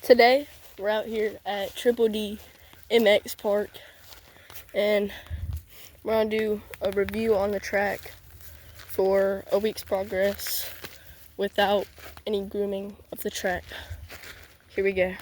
Today, we're out here at Triple D MX Park, and we're gonna do a review on the track for a week's progress without any grooming of the track. Here we go.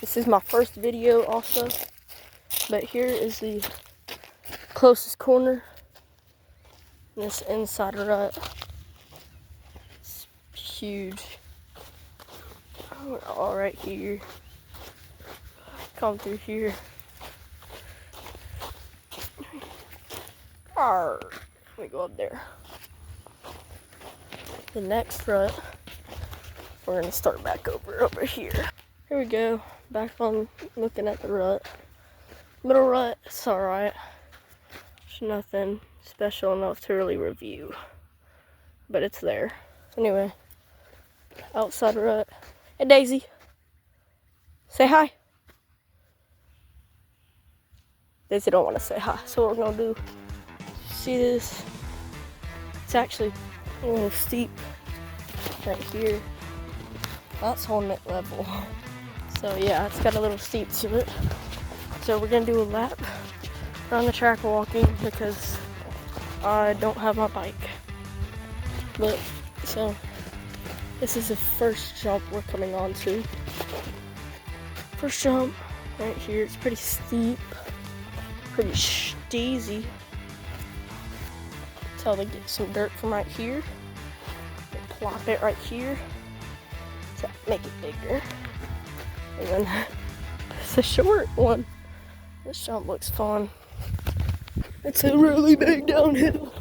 This is my first video also, but here is the closest corner. This inside rut. It's huge. All right here. Come through here. Arr. Let me go up there. The next rut, we're gonna start back over here. Here we go. Back on looking at the rut. Middle rut, it's alright. There's nothing special enough to really review, but it's there. Anyway, outside rut. Hey Daisy, say hi. Daisy don't want to say hi, so what we're gonna do, see this? It's actually a little steep right here. That's holding it level. So yeah, it's got a little steep to it. So we're gonna do a lap around the track walking because I don't have my bike. But so this is the first jump we're coming on to. First jump right here. It's pretty steep, pretty steezy. Until they get some dirt from right here. They plop it right here to make it bigger. And then it's a short one. This jump looks fun. It's a really big downhill.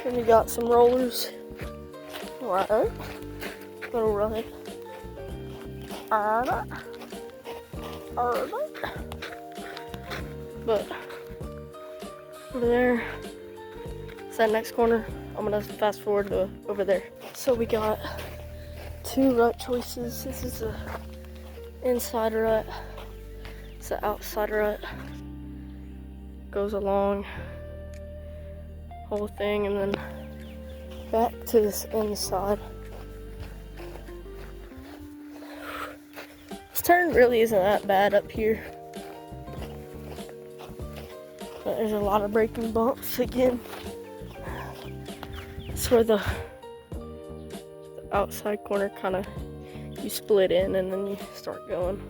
Then we got some rollers. Right. Little ride. Alright. But over there, it's that next corner. I'm gonna fast forward to over there. So we got two rut choices. This is the inside rut. It's the outside rut. Goes along whole thing and then back to this inside. This turn really isn't that bad up here, but there's a lot of braking bumps again. It's where the outside corner kind of, you split in and then you start going.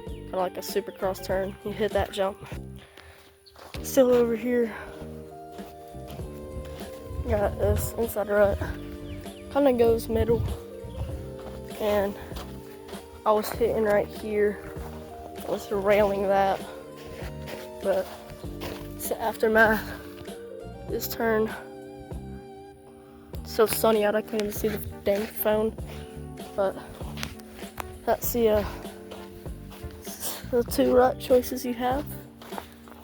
Kind of like a supercross turn. You hit that jump. Still over here, got this inside rut. Kind of goes middle, and I was hitting right here. I was railing that, but it's the aftermath. This turn, it's so sunny out I can't even see the dang phone, but that's the two rut choices you have.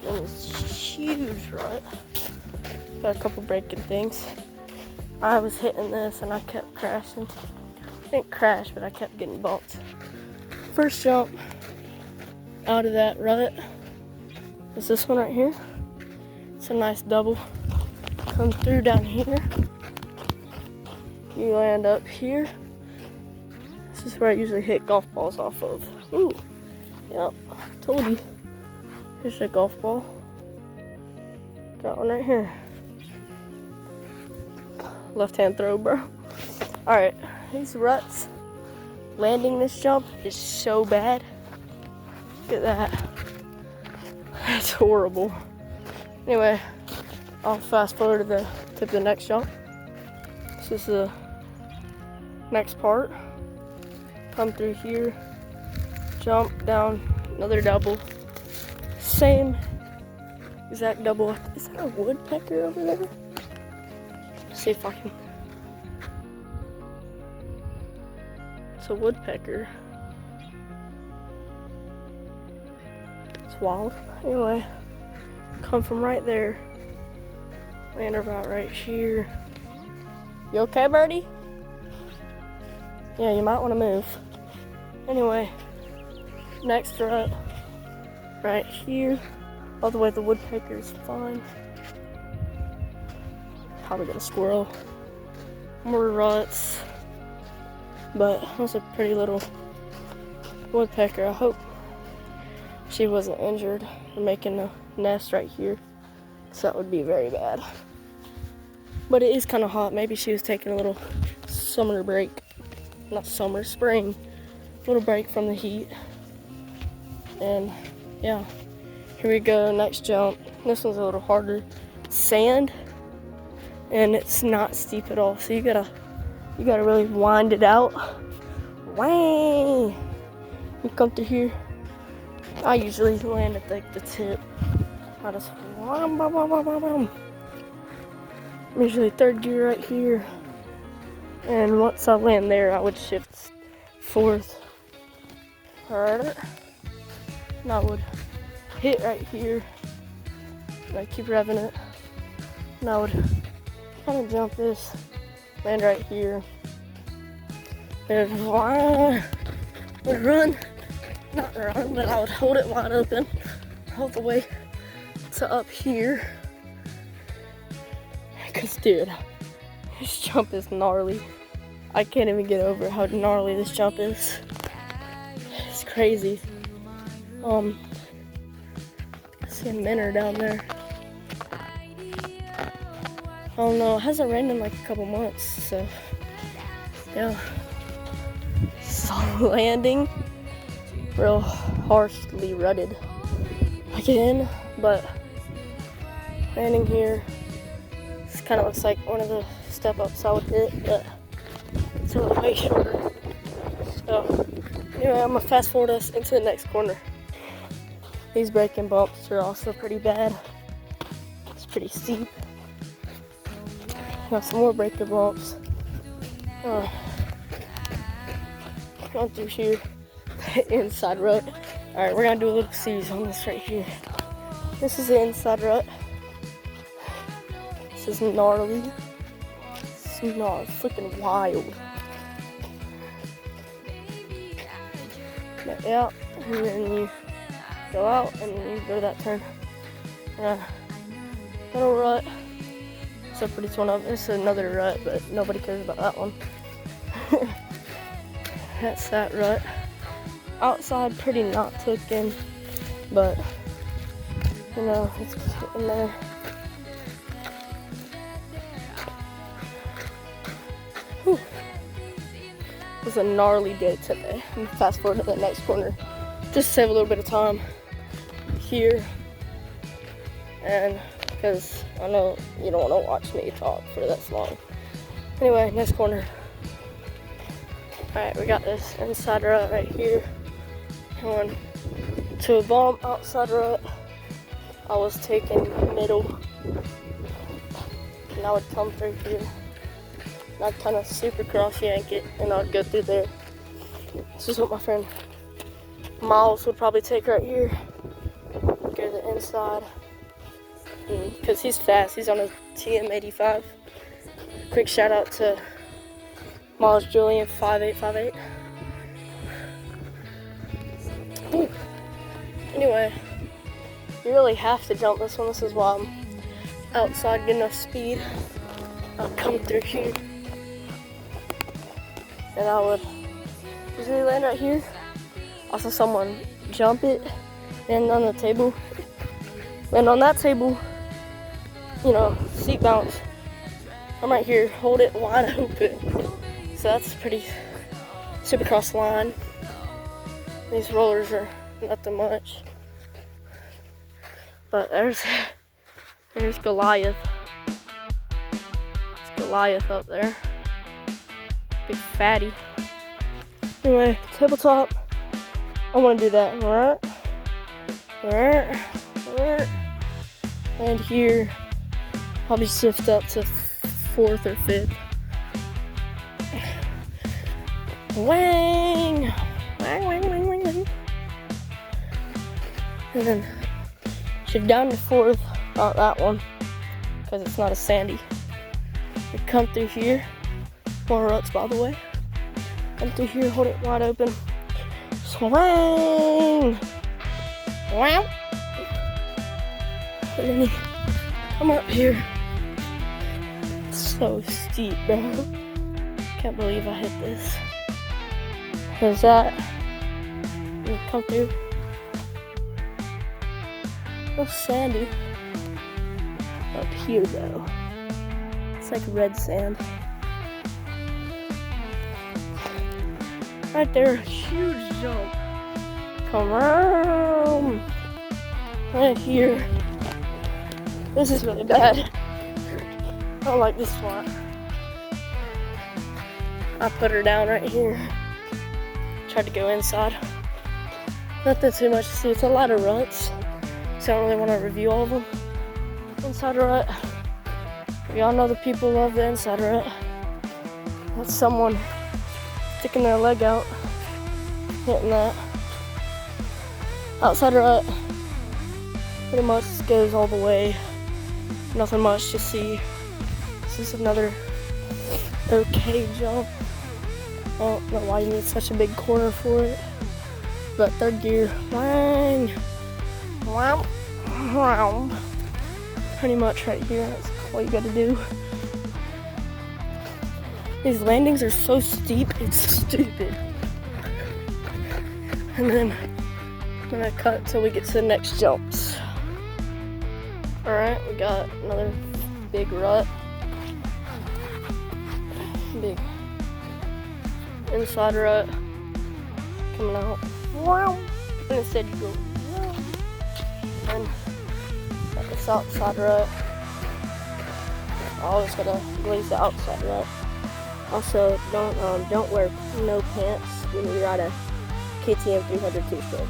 And this huge rut. Got a couple braking things. I was hitting this and I kept crashing. I didn't crash, but I kept getting bumped. First jump out of that rut is this one right here. It's a nice double. Come through down here. You land up here. This is where I usually hit golf balls off of. Ooh, yep, told you. Here's a golf ball. Got one right here. Left hand throw, bro. Alright, these ruts, landing this jump is so bad. Look at that. It's horrible. Anyway, I'll fast forward to the next jump. This is the next part. Come through here, jump down, another double. Same exact double. Is that a woodpecker over there? See if I can. It's a woodpecker. It's wild. Anyway, come from right there. Land about right here. You okay, birdie? Yeah, you might want to move. Anyway, next rut, right here. All the way the woodpecker is fine. Probably got a squirrel. More ruts. But that's a pretty little woodpecker. I hope she wasn't injured or making a nest right here, so that would be very bad. But it is kind of hot. Maybe she was taking a little summer break. Not summer, spring. Little break from the heat. And yeah, here we go, next jump. This one's a little harder. Sand, and it's not steep at all, so you gotta really wind it out. Wang! You come through here. I usually land at like the tip. I just wham, bam, bam, bam, bam, bam. I'm usually third gear right here, and once I land there, I would shift fourth. Alright, and I would hit right here, and I keep revving it, and I would kind of jump this, land right here, and would run, not run, but I would hold it wide open, all the way to up here, because dude, this jump is gnarly. I can't even get over how gnarly this jump is. It's crazy. I see a minnow down there. I don't know, it hasn't rained in like a couple months, so yeah. So landing, real harshly rutted again, but landing here, this kind of looks like one of the step ups I would hit, but it's a little way shorter. So anyway, I'm gonna fast forward us into the next corner. These braking bumps are also pretty bad. It's pretty steep. Got some more braking bumps. Going through here, inside rut. Alright, we're gonna do a little series on this right here. This is the inside rut. This is gnarly. It's gnarly, freaking wild. Yeah, and then you go out and then you go to that turn. Little rut. So pretty one of it's another rut, but nobody cares about that one. That's that rut. Outside pretty not tucked in, but you know, it's in there. Whew. It was a gnarly day today. I'm gonna fast forward to the next corner. Just save a little bit of time here. And because I know you don't want to watch me talk for this long. Anyway, next corner. Alright, we got this inside rut right here. Going to a bump outside rut. I was taking middle. And I would come through here. And I'd kind of super cross yank it and I'd go through there. This is what my friend Miles would probably take right here. Go to the inside. Because he's fast, he's on a TM85. Quick shout out to Miles Julian 5858. Ooh. Anyway, you really have to jump this one. This is why I'm outside getting enough speed. I'll come through here. And I would usually land right here. Also someone jump it, land on the table. Land on that table. You know, seat bounce. I'm right here, hold it wide open. So that's pretty super cross line. These rollers are nothing much. But there's Goliath. It's Goliath up there. Big fatty. Anyway, tabletop. I want to do that. And here, probably shift up to fourth or fifth. Wang! Wang, wang, wang, wang, wang. And then shift down to fourth, not that one, because it's not as sandy. You come through here, more ruts by the way. Come through here, hold it wide open. Swang! Wow! And then you come up here so steep, bro. Can't believe I hit this. There's that. You come through. Oh, sandy. Up here though, it's like red sand. Right there, huge jump. Come on. Right here. This is really bad. I don't like this spot. I put her down right here. Tried to go inside. Nothing too much to see. It's a lot of ruts, so I don't really want to review all of them. Inside rut. We all know the people love the inside rut. That's someone sticking their leg out, hitting that. Outside rut pretty much goes all the way. Nothing much to see. This is another okay jump. I don't know why you need such a big corner for it. But third gear, wang, wow, wow. Pretty much right here, that's all you gotta do. These landings are so steep, it's stupid. And then I'm gonna cut till we get to the next jumps. Alright, we got another big rut. Big inside rut coming out. Wow! And instead you go, wow. And got this outside rut. I always gotta glaze the outside rut. Also, don't wear no pants when you ride a KTM 300 two-stroke.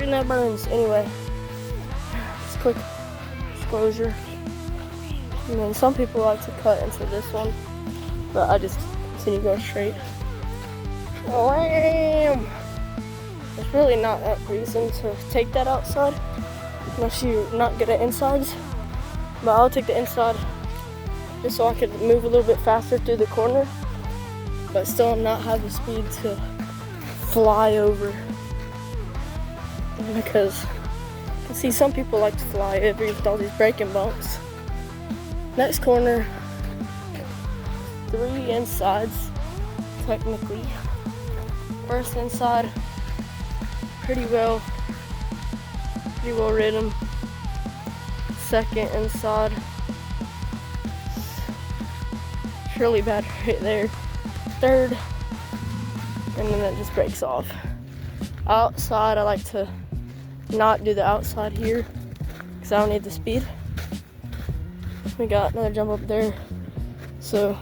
And that burns. Anyway, just quick disclosure. And then some people like to cut into this one, but I just continue going straight. Wham! There's really not that reason to take that outside unless you're not good at insides. But I'll take the inside just so I could move a little bit faster through the corner, but still not have the speed to fly over. Because you can see some people like to fly over with all these braking bumps. Next corner, 3 insides, technically. First inside, pretty well ridden. Second inside, it's really bad right there. Third, and then it just breaks off. Outside, I like to not do the outside here because I don't need the speed. We got another jump up there. So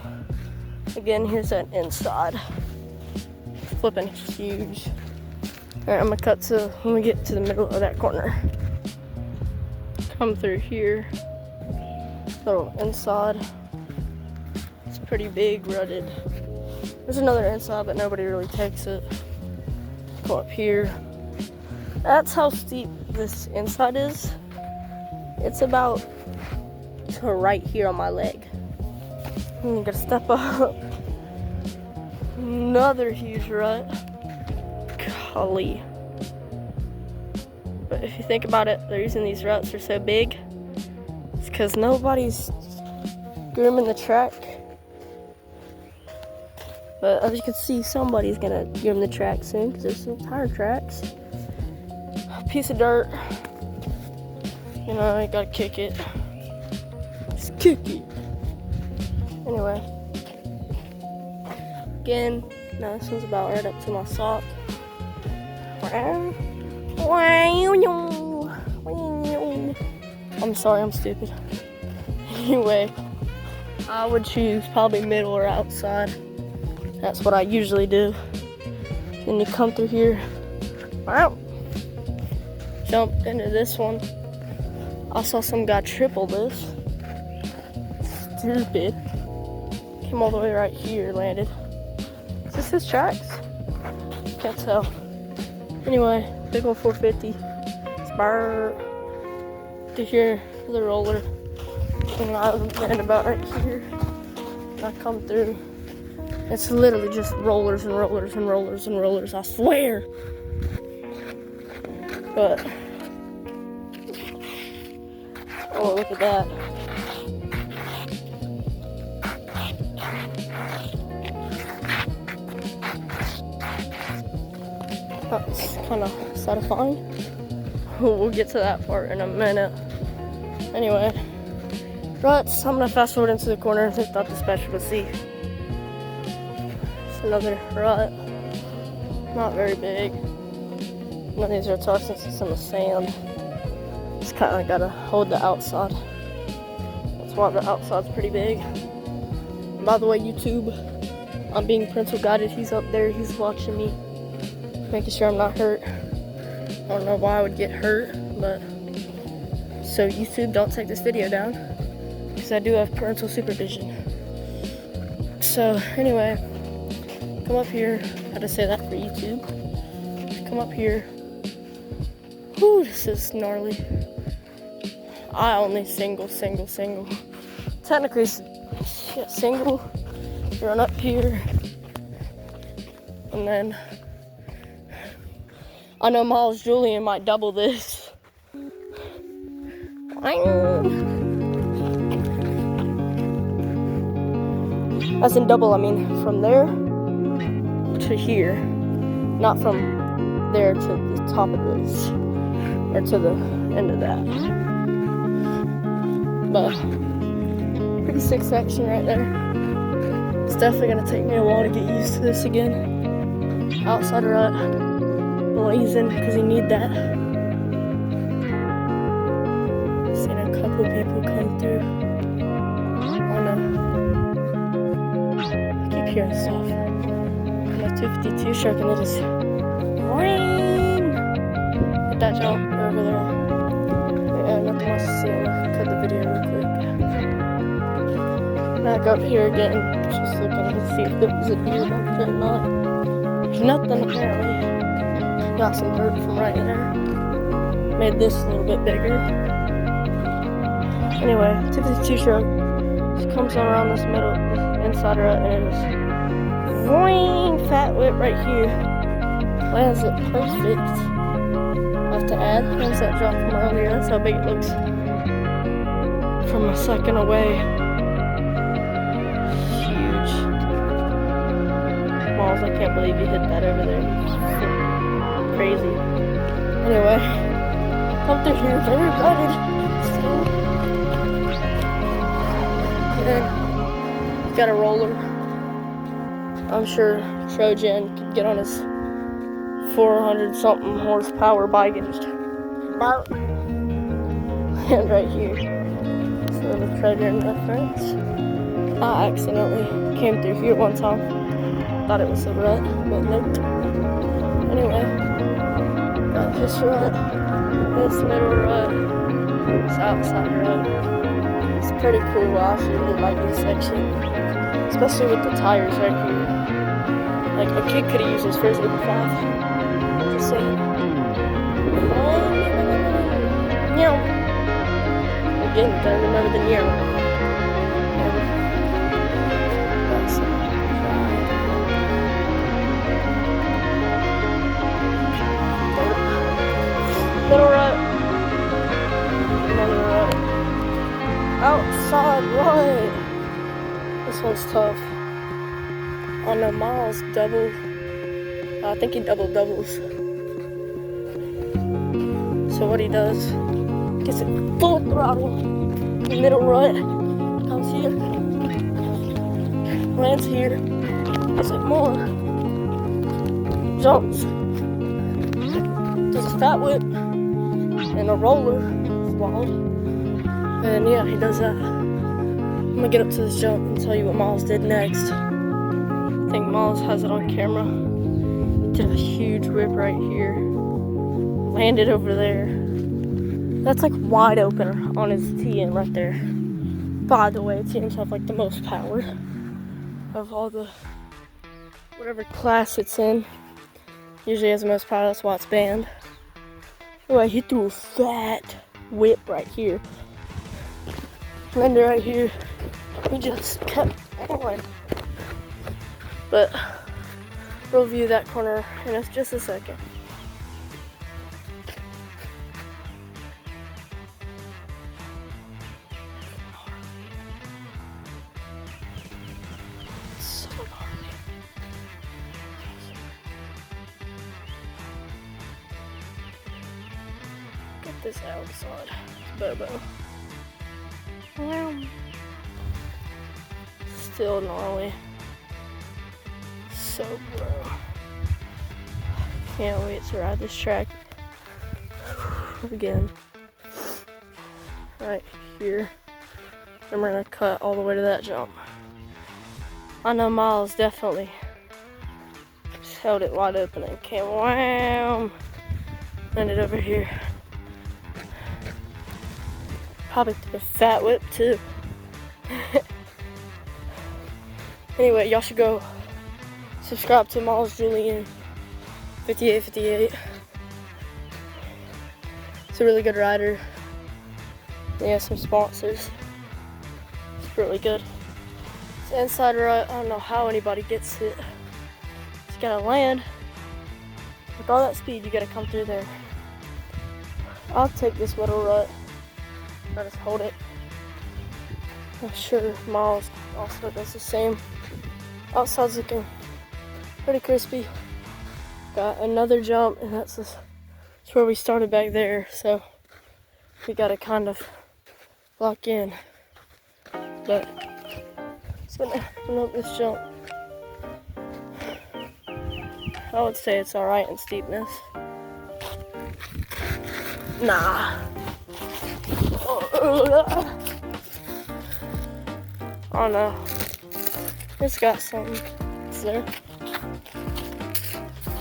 again, here's that inside. Flipping huge. Alright, I'm gonna cut to when we get to the middle of that corner. Come through here. Little inside. It's pretty big, rutted. There's another inside, but nobody really takes it. Go up here. That's how steep this inside is. It's about to right here on my leg. I'm gonna step up. Another huge rut. Golly. But if you think about it, the reason these ruts are so big is because nobody's grooming the track. But as you can see, somebody's gonna groom the track soon because there's some tire tracks. A piece of dirt. You know, you gotta kick it. Just kick it. Anyway. Again, now this one's about right up to my sock. I'm sorry, I'm stupid. Anyway, I would choose probably middle or outside. That's what I usually do. Then you come through here. Wow. Jump into this one. I saw some guy triple this. Stupid. Came all the way right here, landed. Is this his tracks? Can't tell. Anyway, big old 450. Spur. To here, the roller. And I land about right here. I come through. It's literally just rollers and rollers and rollers and rollers, I swear. But, oh, look at that. That's kind of satisfying. We'll get to that part in a minute. Anyway, ruts. I'm gonna fast forward into the corner. It's not the special to see. It's another rut. Not very big. None of these ruts are since it's in the sand. Just kind of gotta hold the outside. That's why the outside's pretty big. And by the way, YouTube, I'm being parental guided. He's up there. He's watching me, making sure I'm not hurt. I don't know why I would get hurt, but so YouTube, don't take this video down because I do have parental supervision. So anyway, come up here. How to say that for YouTube? Come up here. Whew, this is gnarly. I only single. Technically, yeah, single. Run up here, and then I know Miles Julian might double this. As in double, I mean from there to here, not from there to the top of this, or to the end of that. But pretty sick section right there. It's definitely gonna take me a while to get used to this again. Outside rut, blazing, because you need that. Seen a couple people come through. I keep hearing stuff. My 252 shark and it just rain. Hit that jump over there. Yeah, nothing else to see. I'm gonna cut the video real quick. Back up here again, just looking to see if there was a deer back there or not. There's nothing apparently. Got some dirt from right there. Made this a little bit bigger. Anyway, 252 shark just comes around this middle, this inside rut, and it is boing, fat whip right here. Lands it perfect. I have to add, there's that drop from earlier. That's how big it looks from a second away. Miles, I can't believe you hit that over there. Crazy. Anyway, up through here, very gutted. And then, got a roller. I'm sure Trojan could get on his 400 something horsepower bike and just bark. And right here, so the Trojan reference. I accidentally came through here one time. Thought it was a rut, but nope. Anyway, got this rut, this middle rut, this outside rut. It's pretty cool. I actually really like this section, especially with the tires right here. Like a kid could have used this first 85. Just saying. Meow. Again, gotta remember the meow. Little rut. Another rut. Outside rut. This one's tough. I know Miles double. I think he doubles. So what he does, gets it full throttle. Middle rut. Comes here. Lands here. Gets it more. Jumps. Does a fat whip. And a roller. It's wild. And yeah, he does that. I'm gonna get up to this jump and tell you what Miles did next. I think Miles has it on camera. Did a huge whip right here. Landed over there. That's like wide open on his TM right there. By the way, TMs have like the most power of all the whatever class it's in. Usually has the most power, that's why it's banned. Anyway, he threw a fat whip right here. Landed right here. He just kept going. But we'll view that corner in just a second. this outside. Bobo. Wow. Still gnarly. So bro. Can't wait to ride this track again. Right here. And we're gonna cut all the way to that jump. I know Miles definitely just held it wide open and came wham. Landed over here. Probably took a fat whip too. Anyway, y'all should go subscribe to Miles Julian 5858. It's a really good rider. He has some sponsors. It's really good. It's inside rut. I don't know how anybody gets it. You gotta land. With all that speed, you gotta come through there. I'll take this middle rut. I just hold it. I'm sure Miles also does the same. Outside's looking pretty crispy. Got another jump, and that's where we started back there. So we gotta kind of lock in. But it's gonna run up this jump. I would say it's alright in steepness. Nah. Oh no. It's got something. It's there.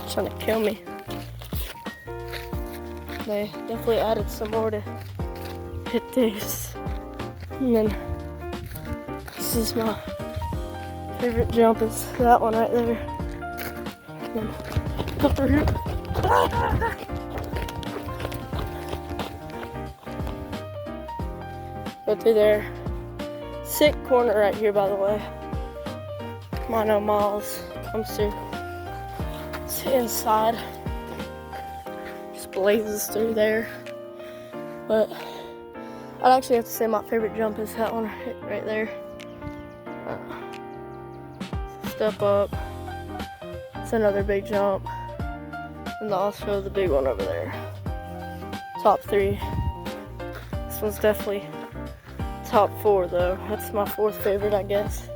Trying to kill me. They definitely added some more to hit these. And then this is my favorite jump, is that one right there. And then up through here. Go through there. Sick corner right here, by the way. Mono Miles comes through. It's inside. Just blazes through there. But I'd actually have to say my favorite jump is that one right there. Step up. It's another big jump. And also the big one over there. Top 3. This one's definitely top 4 though. That's my 4th favorite, I guess.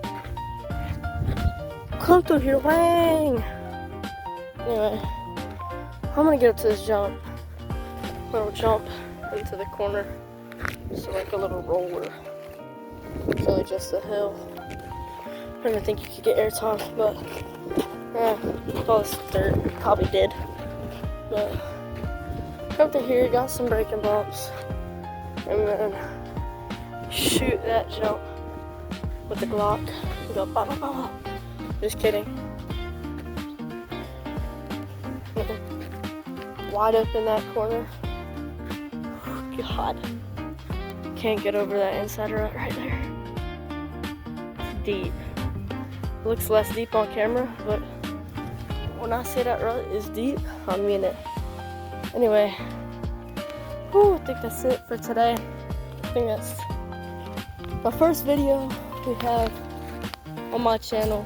Come through here, wang! Anyway, I'm gonna get up to this jump. Little jump into the corner. So like a little roller. It's really just a hill. I don't even think you could get air time, but all this dirt probably did. But come through here, got some braking bumps, and then shoot that jump with the Glock. Go bah, bah, bah. Just kidding. Wide open that corner. God. Can't get over that inside rut right there. It's deep. Looks less deep on camera, but when I say that rut is deep, I mean it. Anyway, I think that's it for today. I think that's my first video we have on my channel,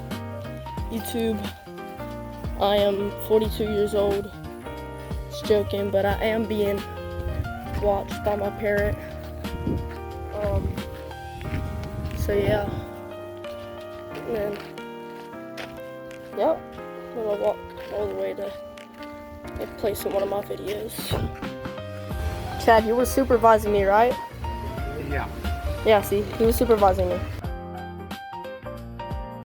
YouTube. I am 42 years old. Just joking, but I am being watched by my parent. So yeah. And then, yep. I'm gonna walk all the way to a place in one of my videos. Chad, you were supervising me, right? Yeah. Yeah, see, he was supervising me.